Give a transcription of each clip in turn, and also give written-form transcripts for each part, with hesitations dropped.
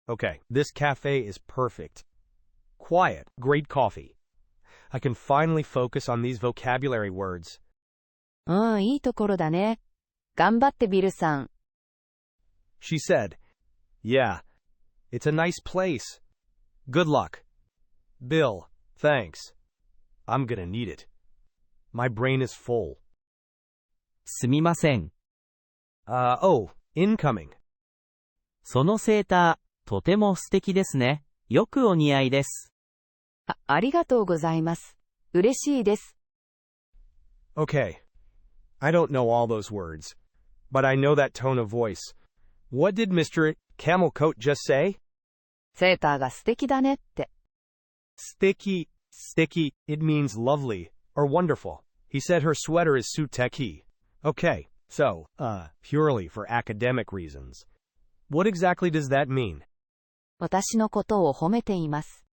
Okay, this cafe is perfect. Quiet, great coffee. I can finally focus on these vocabulary words. いいところだね。頑張ってビルさん。She said, Yeah, it's a nice place. Good luck. Bill, thanks. I'm gonna need it. My brain is full. すみません。Oh, incoming. そのセーター、とても素敵ですね。よくお似合いです。ありがとうございます。嬉しいです。Okay. I don't know all those words, but I know that tone of voice. What did Mr. Camelcoat just say? セーターが素敵だねって。Sticky, sticky, it means lovely or wonderful. He said her sweater is soo-teh-kee. Okay, so, purely for academic reasons. What exactly does that mean? 私のことを褒めています。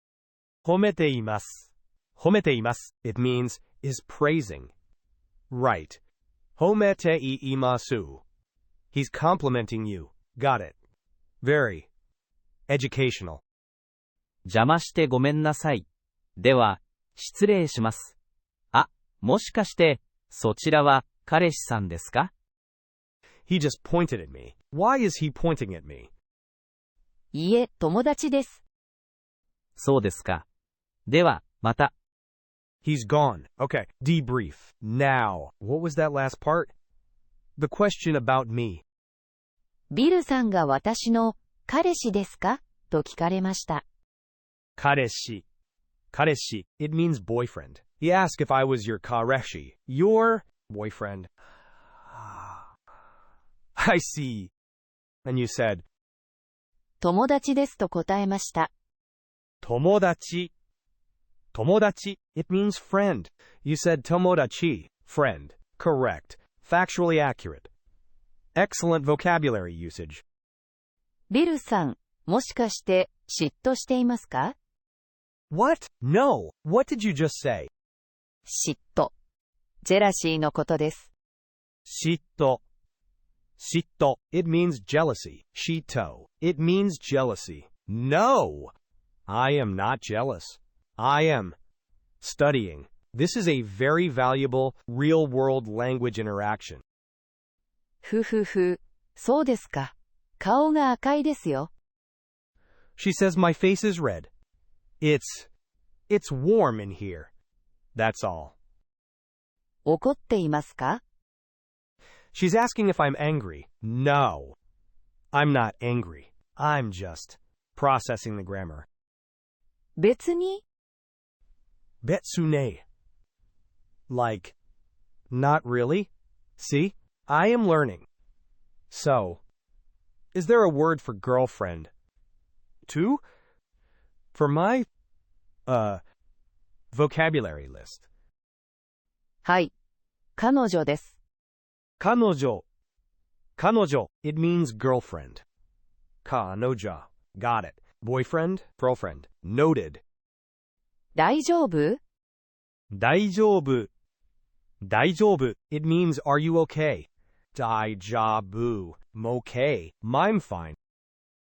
褒めています。褒めています。It means is praising. Right. ho-meh-teh-ee-mah-soo. He's complimenting you. Got it. Very educational. 邪魔してごめんなさい。では、失礼します。もしかして、そちらは彼氏さんですか？ He just pointed at me. Why is he pointing at me? いいえ、友達です。そうですか。では、また。He's gone. Okay, debrief. Now, what was that last part? The question about me. ビルさんが私の彼氏ですかと聞かれました。Kah-reh-shee. Kah-reh-shee. It means boyfriend. He asked if I was your kah-reh-shee. Your boyfriend. I see. And you said, 友達ですと答えました。toh-moh-dah-chee. Toh-moh-dah-chee. It means friend. You said toh-moh-dah-chee. Friend. Correct. Factually accurate. Excellent vocabulary usage. ビルさん、もしかして嫉妬していますか？ What? No. What did you just say? 嫉妬。ジェラシーのことです。sheet-toh. sheet-toh. It means jealousy. sheet-toh. It means jealousy. No! I am not jealous. I am studying. This is a very valuable, real-world language interaction. ふふふ、そうですか。顔が赤いですよ。She says my face is red. It's warm in here. That's all. 怒っていますか？ She's asking if I'm angry. No. I'm not angry. I'm just processing the grammar. 別に Betsune. Like, not really? See? I am learning. So, is there a word for girlfriend? Too? For my, vocabulary list. はい。彼女です。Kah-no-joh. Kah-no-joh. It means girlfriend. Kah-no-joh. Got it. Boyfriend, girlfriend. Noted. 大丈夫？ dye-joh-boo. Dye-joh-boo. It means are you okay? Dye-joh-boo. Okay. I'm fine.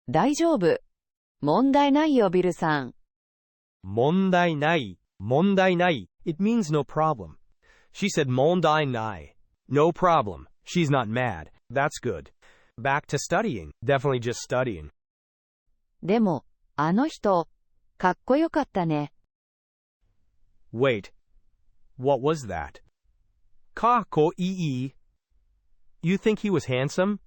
大丈夫。問題ないよ、ビルさん。問題ない. 問題ない. It means no problem. She said mon-dye-nye. No problem. She's not mad. That's good. Back to studying. Definitely just studying. でも、あの人、かっこよかったね。Wait. What was that? Ka-ko-ee. You think he was handsome?